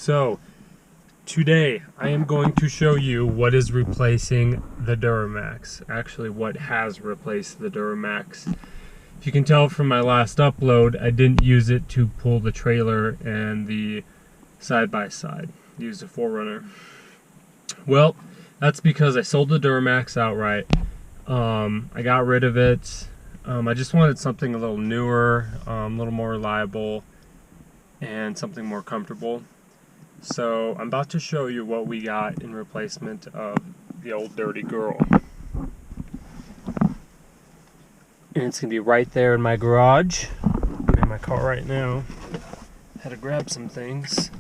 So today I am going to show you what is replacing the Duramax. Actually, what has replaced the Duramax. If you can tell from my last upload, I didn't use it to pull the trailer and the side-by-side. Used a 4Runner. Well, that's because I sold the Duramax outright. I got rid of it. I just wanted something a little newer, a little more reliable, and something more comfortable. So I'm about to show you what we got in replacement of the old dirty girl. And it's gonna be right there in my garage. I'm in my car right now. Had to grab some things.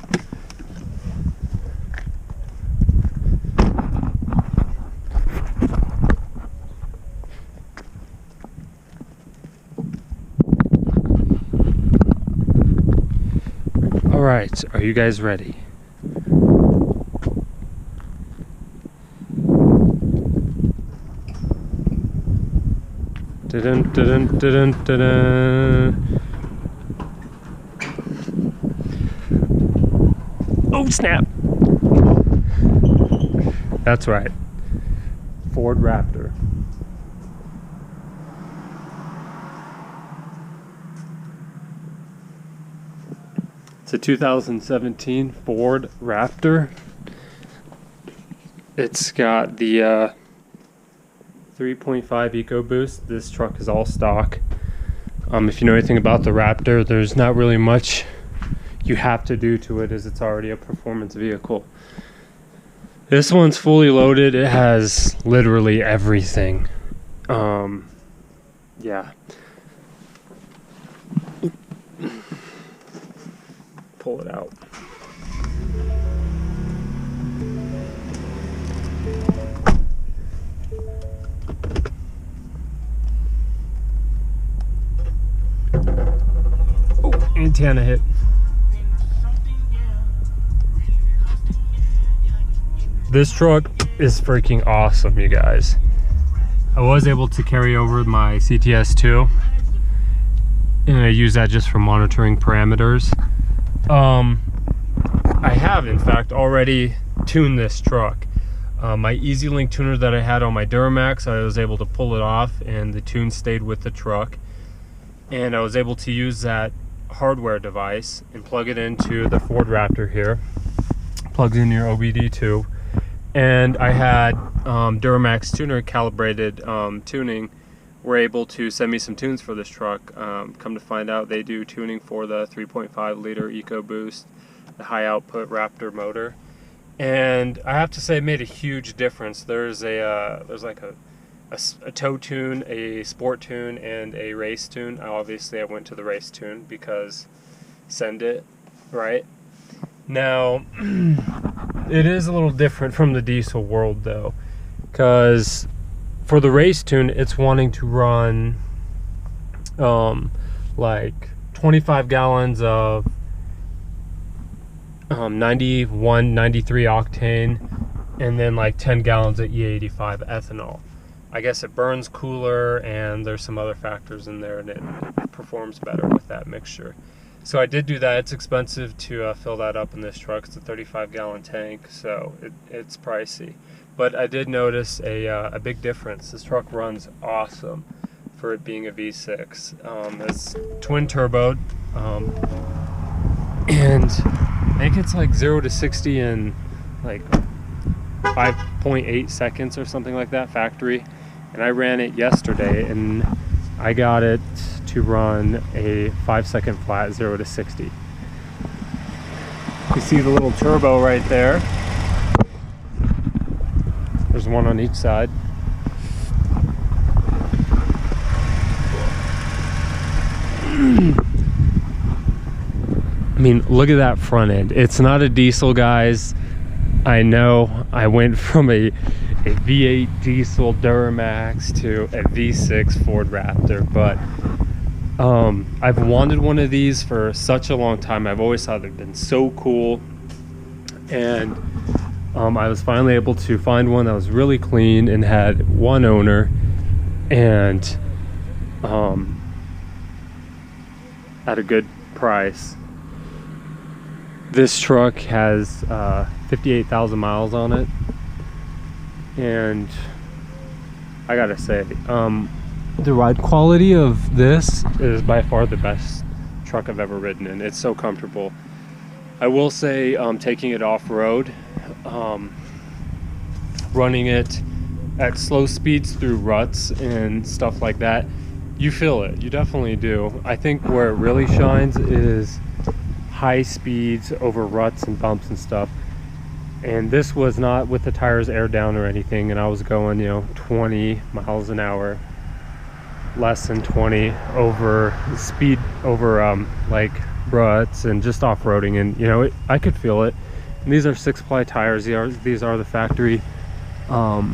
Alright, are you guys ready? Dun, dun, dun, dun, dun, dun. Oh snap! That's right. Ford Raptor. It's a 2017 Ford Raptor. It's got the 3.5 EcoBoost. This truck is all stock. If you know anything about the Raptor, there's not really much you have to do to it, as it's already a performance vehicle. This one's fully loaded. It has literally everything. Yeah. Pull it out. Oh, antenna hit. This truck is freaking awesome, you guys. I was able to carry over my CTS2, and I use that just for monitoring parameters. I have in fact already tuned this truck. My EasyLink tuner that I had on my Duramax, I was able to pull it off and the tune stayed with the truck, and I was able to use that hardware device and plug it into the Ford Raptor here. Plugs in your OBD2, and I had Duramax tuner calibrated tuning were able to send me some tunes for this truck. Come to find out, they do tuning for the 3.5 liter EcoBoost, the high output Raptor motor, and I have to say it made a huge difference. There's like a tow tune, a sport tune, and a race tune. Obviously I went to the race tune because send it, right? Now it is a little different from the diesel world though, because for the race tune, it's wanting to run like 25 gallons of 91, 93 octane, and then like 10 gallons of E85 ethanol. I guess it burns cooler, and there's some other factors in there, and it performs better with that mixture. So I did do that. It's expensive to fill that up in this truck. It's a 35-gallon tank, so it's pricey. But I did notice a big difference. This truck runs awesome for it being a V6. It's twin turboed, and I think it's like 0 to 60 in like 5.8 seconds or something like that, factory. And I ran it yesterday, and I got it to run a 5-second flat 0 to 60. You see the little turbo right there. There's one on each side. I mean, look at that front end. It's not a diesel, guys. I know I went from a V8 diesel Duramax to a V6 Ford Raptor, but I've wanted one of these for such a long time. I've always thought they've been so cool, and I was finally able to find one that was really clean and had one owner, and at a good price. This truck has 58,000 miles on it, and I gotta say, the ride quality of this is by far the best truck I've ever ridden in. It's so comfortable. I will say, taking it off-road, running it at slow speeds through ruts and stuff like that, you feel it. You definitely do. I think where it really shines is high speeds over ruts and bumps and stuff. And this was not with the tires aired down or anything, and I was going, 20 miles an hour, less than 20 over speed over like ruts and just off-roading, and I could feel it. And these are 6-ply tires. These are the factory BF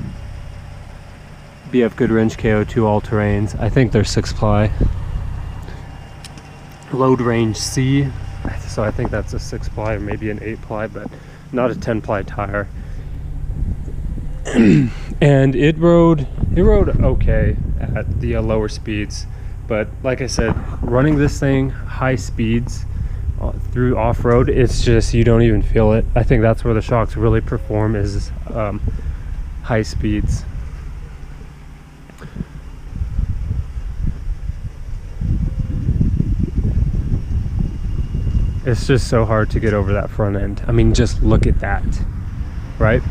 Goodwrench KO2 all-terrains. I think they're 6-ply. Load range C, so I think that's a 6-ply or maybe an 8-ply, but not a 10-ply tire. And it rode okay at the lower speeds, but like I said, running this thing high speeds through off-road, it's just, you don't even feel it. I think that's where the shocks really perform, is high speeds. It's just so hard to get over that front end. I mean, just look at that, right?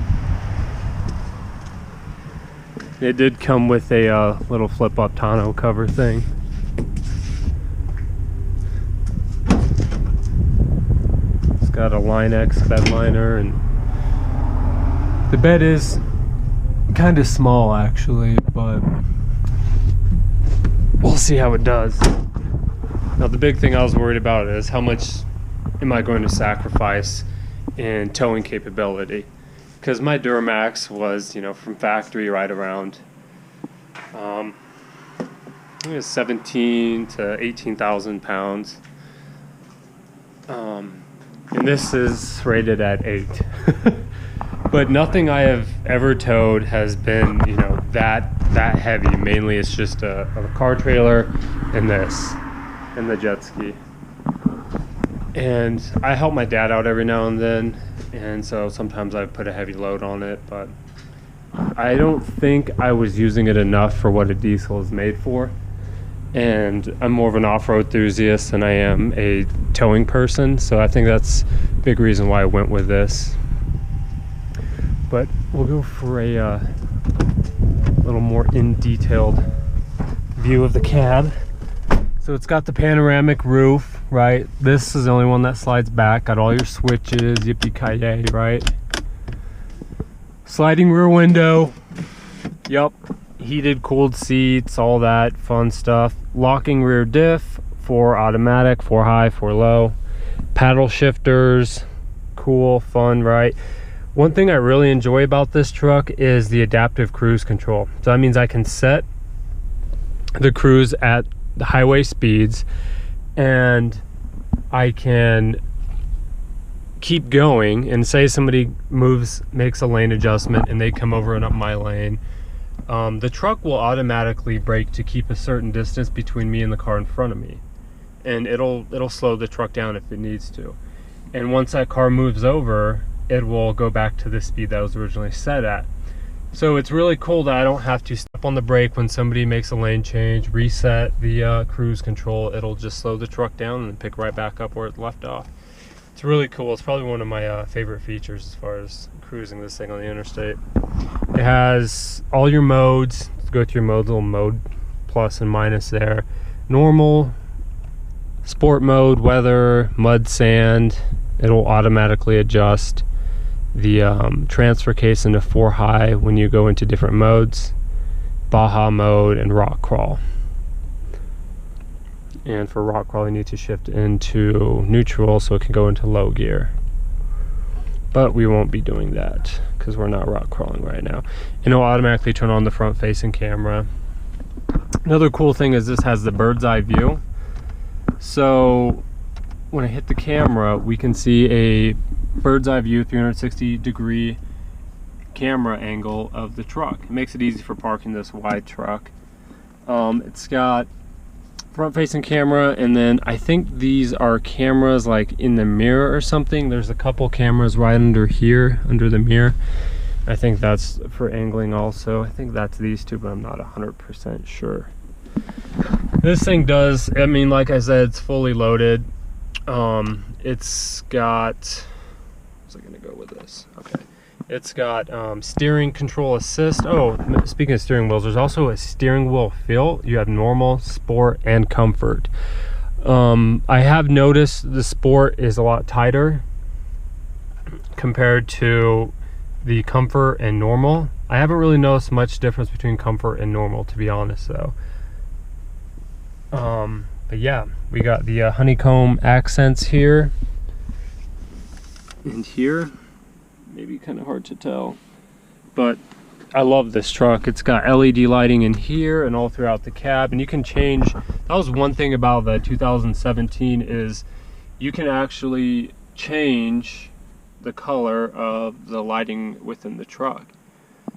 It did come with a little flip-up tonneau cover thing. It's got a Line-X bed liner, and the bed is kind of small actually, but we'll see how it does. Now, the big thing I was worried about is how much am I going to sacrifice in towing capability? Because my Duramax was, from factory right around, I think it was 17 to 18,000 pounds. And this is rated at 8. But nothing I have ever towed has been, that heavy. Mainly it's just a car trailer and this, and the jet ski. And I help my dad out every now and then, and so sometimes I put a heavy load on it, but I don't think I was using it enough for what a diesel is made for. And I'm more of an off-road enthusiast than I am a towing person, so I think that's a big reason why I went with this. But we'll go for a little more in-detailed view of the cab. So it's got the panoramic roof, right? This is the only one that slides back. Got all your switches, yippee-ki-yay, right? Sliding rear window. Yup. Heated, cooled seats, all that fun stuff. Locking rear diff, 4 automatic, 4 high, 4 low. Paddle shifters, cool, fun, right? One thing I really enjoy about this truck is the adaptive cruise control. So that means I can set the cruise at the highway speeds, and I can keep going, and say somebody makes a lane adjustment and they come over and up my lane, the truck will automatically brake to keep a certain distance between me and the car in front of me, and it'll slow the truck down if it needs to. And once that car moves over, it will go back to the speed that was originally set at. So it's really cool that I don't have to step on the brake when somebody makes a lane change, reset the cruise control. It'll just slow the truck down and pick right back up where it left off. It's really cool. It's probably one of my favorite features as far as cruising this thing on the interstate. It has all your modes. Let's go through your modes, little mode plus and minus there. Normal, sport mode, weather, mud, sand. It'll automatically adjust the transfer case into 4 high when you go into different modes, Baja mode, and rock crawl. And for rock crawl, you need to shift into neutral so it can go into low gear. But we won't be doing that because we're not rock crawling right now. And it'll automatically turn on the front facing camera. Another cool thing is this has the bird's eye view. So when I hit the camera, we can see a bird's eye view, 360-degree camera angle of the truck. It makes it easy for parking this wide truck. It's got front facing camera, and then I think these are cameras like in the mirror or something. There's a couple cameras right under here, under the mirror. I think that's for angling also. I think that's these two, but I'm not 100% sure. This thing does, I mean, like I said, it's fully loaded. It's got, where's I gonna go with this? Okay. It's got steering control assist. Oh, speaking of steering wheels, there's also a steering wheel feel. You have normal, sport, and comfort. I have noticed the sport is a lot tighter compared to the comfort and normal. I haven't really noticed much difference between comfort and normal, to be honest, though. But yeah, we got the honeycomb accents here and here. Maybe kind of hard to tell, but I love this truck. It's got LED lighting in here and all throughout the cab, and you can change. That was one thing about the 2017 is you can actually change the color of the lighting within the truck.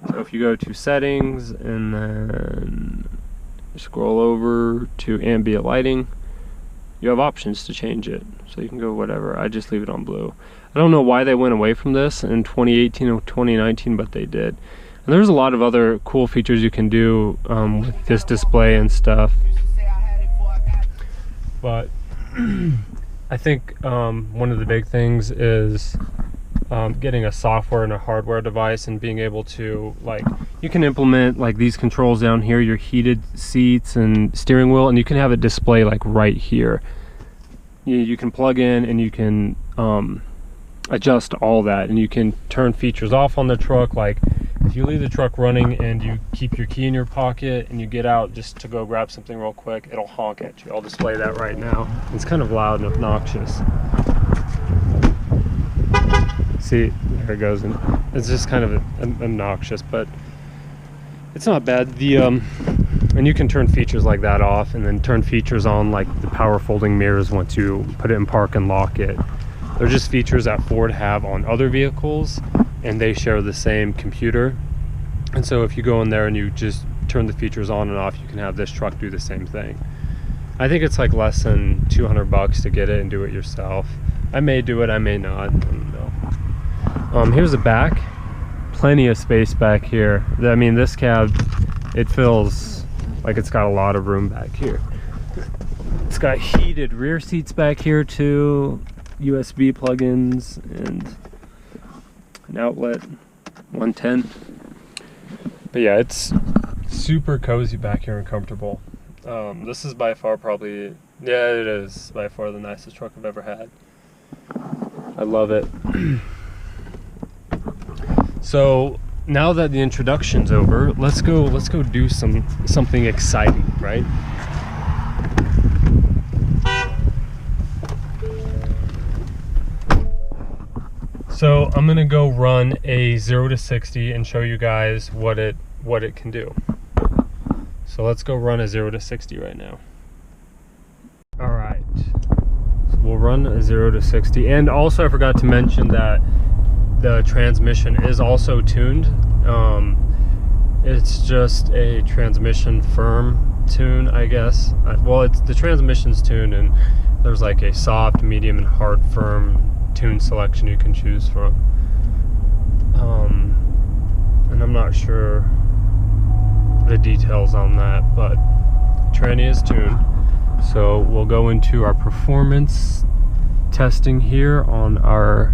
So if you go to settings and then scroll over to ambient lighting, you have options to change it. So you can go whatever. I just leave it on blue. I don't know why they went away from this in 2018 or 2019, but they did. And there's a lot of other cool features you can do with this display and stuff. But I think one of the big things is getting a software and a hardware device and being able to, like, you can implement like these controls down here, your heated seats and steering wheel, and you can have it display like right here. You can plug in and you can adjust all that, and you can turn features off on the truck. Like if you leave the truck running and you keep your key in your pocket and you get out just to go grab something real quick, it'll honk at you. I'll display that right now. It's kind of loud and obnoxious. See, there it goes, and it's just kind of obnoxious, but it's not bad. The and you can turn features like that off and then turn features on, like the power folding mirrors once you put it in park and lock it. They're just features that Ford have on other vehicles, and they share the same computer. And so if you go in there and you just turn the features on and off, you can have this truck do the same thing. I think it's like less than $200 to get it and do it yourself. I may do it, I may not, I don't know. Here's the back. Plenty of space back here. I mean, this cab, it feels like it's got a lot of room back here. It's got heated rear seats back here too. USB plugins and an outlet, 110. But yeah, it's super cozy back here and comfortable. This is by far probably, yeah, it is by far the nicest truck I've ever had. I love it. So now that the introduction's over, let's go do something exciting, right? So I'm gonna go run a 0 to 60 and show you guys what it can do. So let's go run a 0 to 60 right now. All right, so we'll run a 0 to 60, and also I forgot to mention that the transmission is also tuned. It's just a transmission firm tune, I guess. Well, the transmission's tuned, and there's like a soft, medium, and hard firm tune selection you can choose from. And I'm not sure the details on that, but the tranny is tuned. So we'll go into our performance testing here on our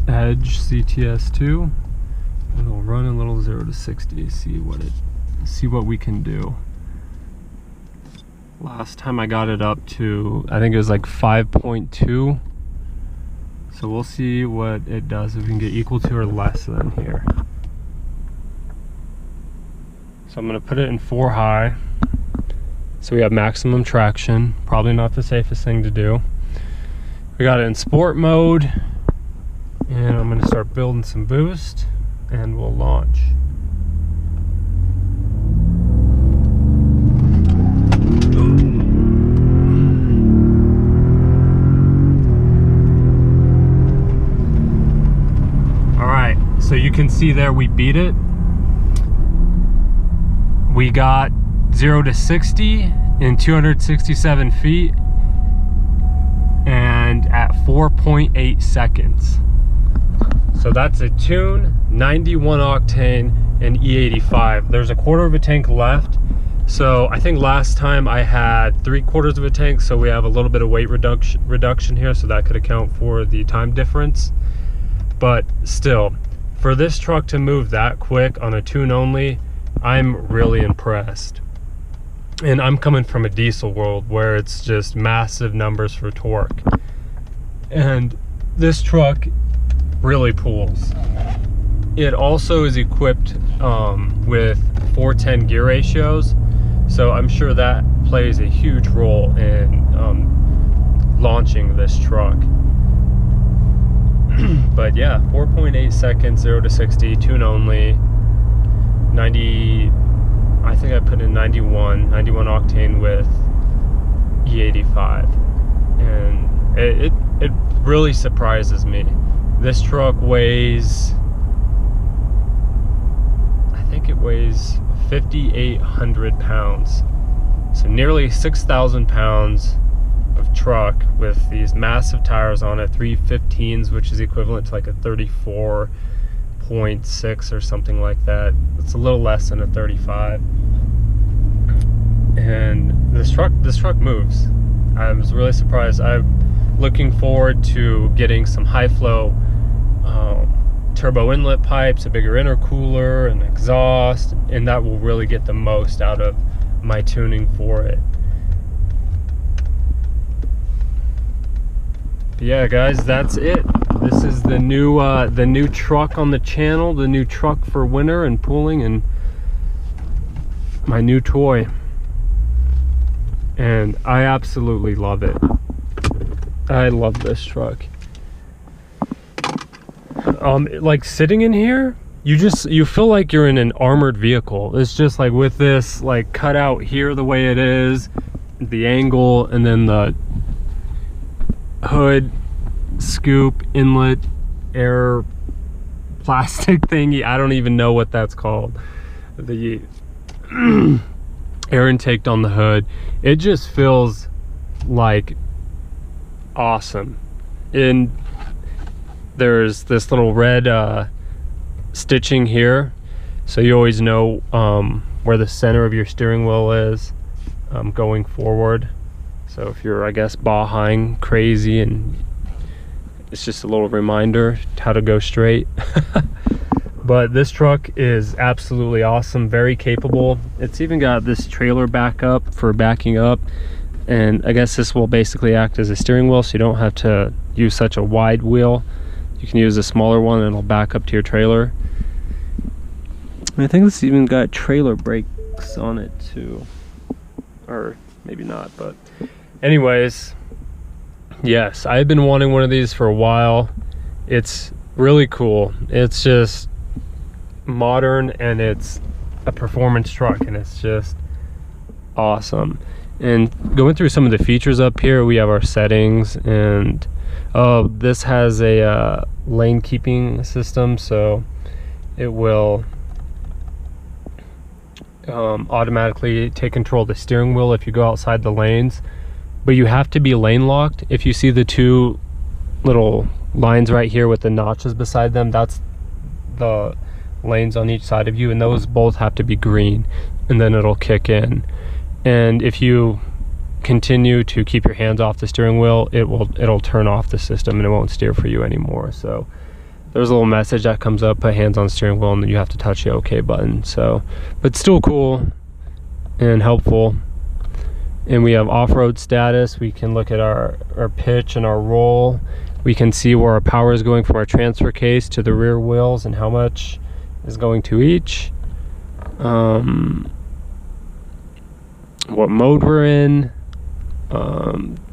Edge CTS2. And we'll run a little 0 to 60, see what we can do. Last time I got it up to, I think it was like 5.2. So we'll see what it does, if we can get equal to or less than here. So I'm gonna put it in 4 high. So we have maximum traction, probably not the safest thing to do. We got it in sport mode, and I'm gonna start building some boost, and we'll launch. So you can see there we beat it. we got 0 to 60 in 267 feet and at 4.8 seconds. So that's a tune, 91 octane and E85. There's a quarter of a tank left. So I think last time I had 3/4 of a tank, so we have a little bit of weight reduction here, so that could account for the time difference. But still, for this truck to move that quick on a tune only, I'm really impressed. And I'm coming from a diesel world where it's just massive numbers for torque. And this truck really pulls. It also is equipped with 410 gear ratios, so I'm sure that plays a huge role in launching this truck. But yeah, 4.8 seconds, 0 to 60, tune only, 90, I think I put in 91 octane with E85. And it really surprises me. This truck weighs, I think it weighs 5,800 pounds. So nearly 6,000 pounds of truck with these massive tires on it, 315s, which is equivalent to like a 34.6 or something like that. It's a little less than a 35. And this truck moves. I was really surprised. I'm looking forward to getting some high flow turbo inlet pipes, a bigger intercooler, and exhaust, and that will really get the most out of my tuning for it. But yeah, guys, that's it. This is the new truck on the channel, the new truck for winter and pulling, and my new toy. And I absolutely love it. I love this truck. Like sitting in here, you feel like you're in an armored vehicle. It's just like with this like cut out here the way it is, the angle, and then the hood scoop inlet air plastic thingy. I don't even know what that's called. The air intake on the hood. It just feels like awesome. And there's this little red stitching here, so you always know where the center of your steering wheel is going forward. So if you're, I guess, bahing crazy, and it's just a little reminder how to go straight. But this truck is absolutely awesome, very capable. It's even got this trailer backup for backing up, and I guess this will basically act as a steering wheel, so you don't have to use such a wide wheel. You can use a smaller one and it'll back up to your trailer. And I think this even got trailer brakes on it too, or maybe not, but anyways, yes, I've been wanting one of these for a while. It's really cool. It's just modern, and it's a performance truck, and it's just awesome. And going through some of the features up here, we have our settings, and this has a lane keeping system, so it will automatically take control of the steering wheel if you go outside the lanes, but you have to be lane locked. If you see the two little lines right here with the notches beside them, that's the lanes on each side of you, and those both have to be green, and then it'll kick in. And if you continue to keep your hands off the steering wheel, it'll turn off the system and it won't steer for you anymore. So there's a little message that comes up, put hands on the steering wheel, and then you have to touch the OK button. So, but still cool and helpful. And we have off-road status. We can look at our pitch and our roll. We can see where our power is going from our transfer case to the rear wheels and how much is going to each. What mode we're in,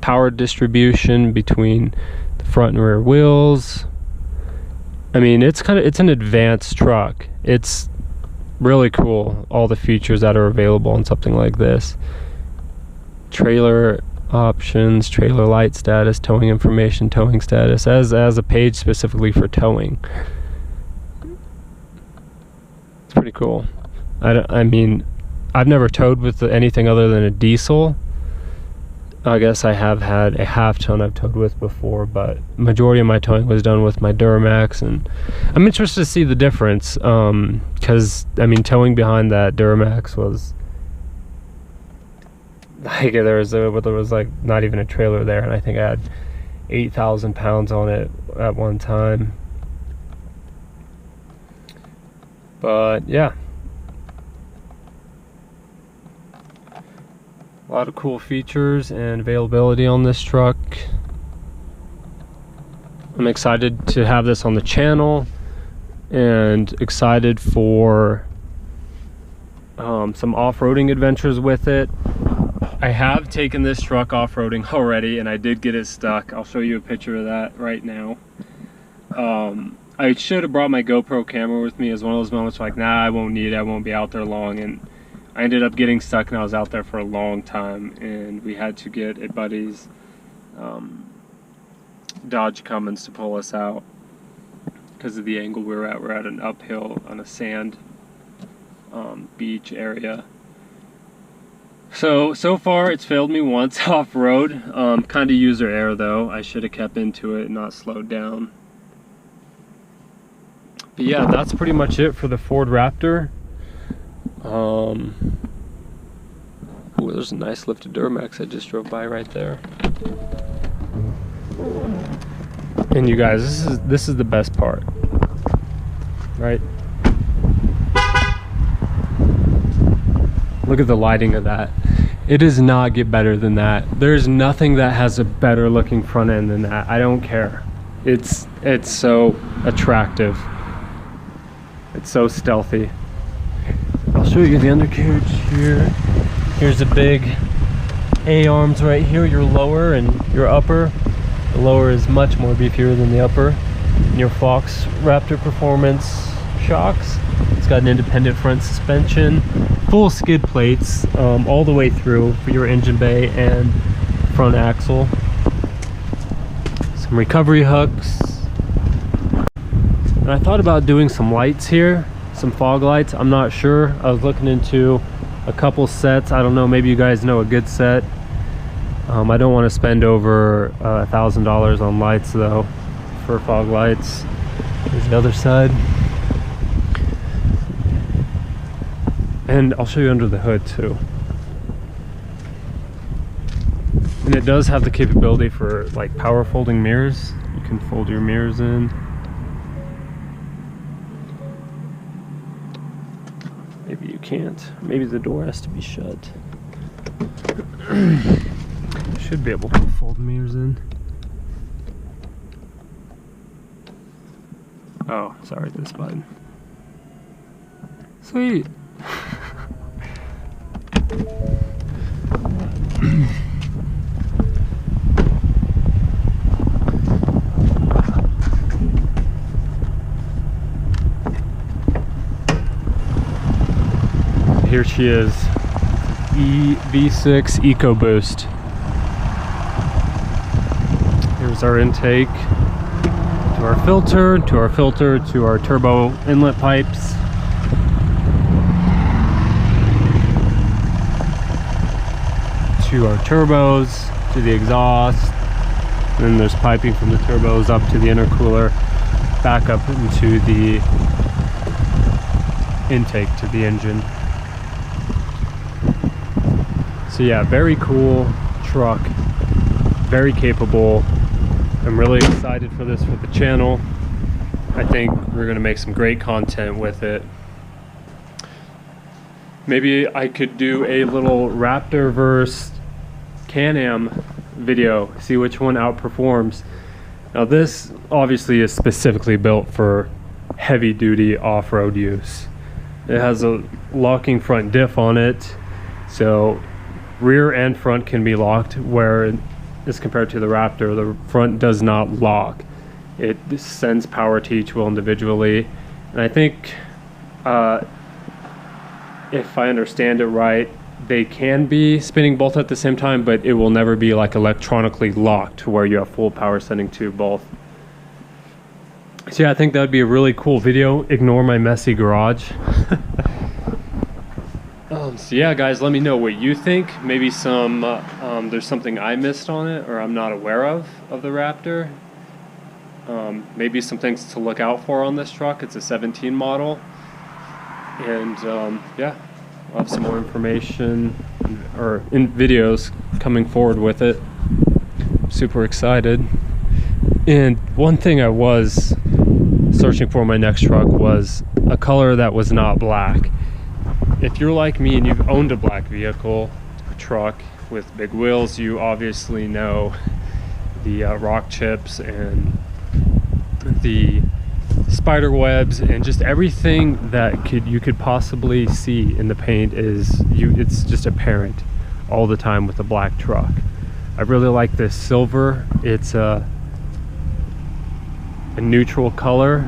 power distribution between the front and rear wheels. I mean, it's an advanced truck. It's really cool, all the features that are available on something like this. Trailer options, trailer light status, towing information, towing status, as a page specifically for towing. It's pretty cool. I mean, I've never towed with anything other than a diesel. I guess I have had a half ton I've towed with before, but majority of my towing was done with my Duramax, and I'm interested to see the difference, because I mean, towing behind that Duramax was like, there was like not even a trailer there, and I think I had 8,000 pounds on it at one time. But yeah, a lot of cool features and availability on this truck. I'm excited to have this on the channel, and excited for some off-roading adventures with it. I have taken this truck off-roading already, and I did get it stuck. I'll show you a picture of that right now. I should have brought my GoPro camera with me. As one of those moments like, nah, I won't need it, I won't be out there long, and I ended up getting stuck, and I was out there for a long time, and we had to get a buddy's Dodge Cummins to pull us out because of the angle we were at. We're at an uphill on a sand beach area. So far it's failed me once off-road. Kind of user error though. I should have kept into it and not slowed down. But yeah, that's pretty much it for the Ford Raptor. Ooh, there's a nice lifted Duramax I just drove by right there. And you guys, this is the best part, right? Look at the lighting of that. It does not get better than that. There's nothing that has a better looking front end than that. I don't care. It's so attractive. It's so stealthy. I'll show you the undercarriage here. Here's a big A-arms right here, your lower and your upper. The lower is much more beefier than the upper. And your Fox Raptor Performance shocks. It's got an independent front suspension, full skid plates all the way through for your engine bay and front axle. Some recovery hooks. And I thought about doing some lights here, some fog lights. I'm not sure. I was looking into a couple sets. I don't know, maybe you guys know a good set. I don't want to spend over $1,000 on lights though for fog lights. Here's the other side. And I'll show you under the hood too. And it does have the capability for like power folding mirrors. You can fold your mirrors in. Maybe you can't. Maybe the door has to be shut. Should be able to fold mirrors in. Oh, sorry, this button. Sweet. Here she is, V6 EcoBoost. Here's our intake to our filter, to our turbo inlet pipes. To our turbos, to the exhaust. And then there's piping from the turbos up to the intercooler, back up into the intake to the engine. So yeah, very cool truck, very capable. I'm really excited for this for the channel. I think we're gonna make some great content with it. Maybe I could do a little Raptor versus Can-Am video, see which one outperforms. Now this obviously is specifically built for heavy duty off-road use. It has a locking front diff on it, so rear and front can be locked, where as compared to the Raptor, the front does not lock. It sends power to each wheel individually. And I think if I understand it right, they can be spinning both at the same time, but it will never be like electronically locked where you have full power sending to both. So yeah, I think that would be a really cool video. Ignore my messy garage. So yeah, guys, let me know what you think. Maybe some there's something I missed on it or I'm not aware of the Raptor. Maybe some things to look out for on this truck. It's a 17 model, and yeah, I'll have some more information or in videos coming forward with it. I'm super excited. And one thing I was searching for my next truck was a color that was not black. If you're like me and you've owned a black vehicle, a truck with big wheels, you obviously know the rock chips and the spider webs and just everything that you could possibly see in the paint it's just apparent all the time with a black truck. I really like this silver. It's a neutral color.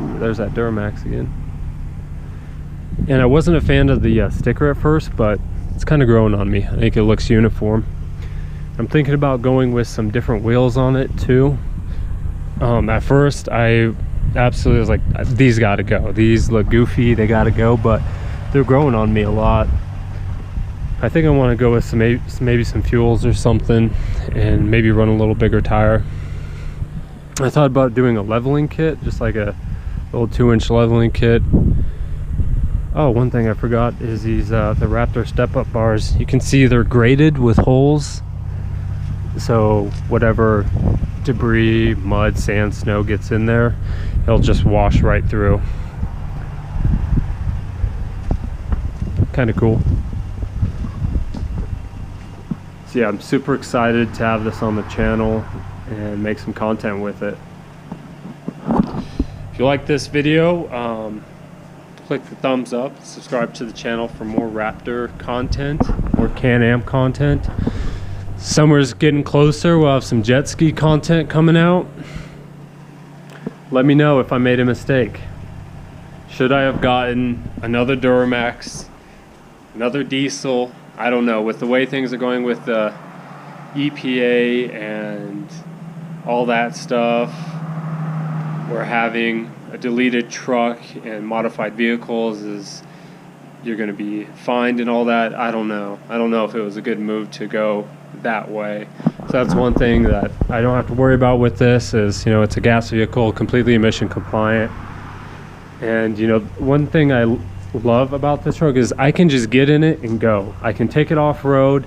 Ooh, there's that Duramax again. And I wasn't a fan of the sticker at first, but it's kind of growing on me. I think it looks uniform. I'm thinking about going with some different wheels on it too. At first I absolutely was like, these gotta go, these look goofy, they gotta go, but they're growing on me a lot. I think I want to go with maybe some fuels or something, and maybe run a little bigger tire. I thought about doing a leveling kit, just like a little 2-inch leveling kit. Oh, one thing I forgot is these the Raptor step-up bars. You can see they're graded with holes, so whatever debris, mud, sand, snow gets in there, it'll just wash right through. Kind of cool. So yeah, I'm super excited to have this on the channel and make some content with it. If you like this video, click the thumbs up, subscribe to the channel for more Raptor content, more Can-Am content. Summer's getting closer. We'll have some jet ski content coming out. Let me know if I made a mistake. Should I have gotten another Duramax, another diesel? I don't know. With the way things are going with the EPA and all that stuff, we're having a deleted truck and modified vehicles you're going to be fined and all that. I don't know. I don't know if it was a good move to go that way. So that's one thing that I don't have to worry about with this is, it's a gas vehicle, completely emission compliant. And one thing I love about this truck is I can just get in it and go. I can take it off road,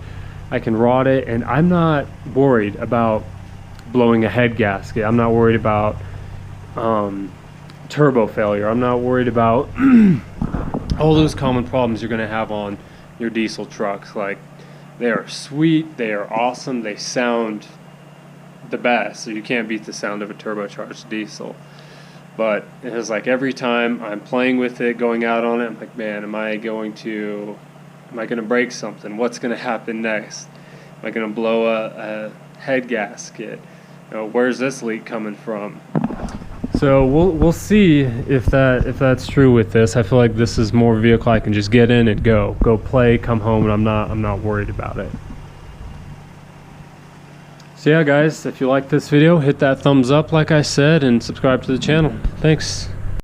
I can rod it, and I'm not worried about blowing a head gasket. I'm not worried about turbo failure. I'm not worried about all those common problems you're going to have on your diesel trucks. Like, they are sweet, they are awesome, they sound the best, so you can't beat the sound of a turbocharged diesel. But it was like every time I'm playing with it, going out on it, I'm like, man, am I going to break something? What's going to happen next? Am I going to blow a head gasket? Where's this leak coming from? So we'll see if that's true with this. I feel like this is more a vehicle I can just get in and go play, come home, and I'm not worried about it. So yeah, guys, if you like this video, hit that thumbs up like I said, and subscribe to the channel. Thanks.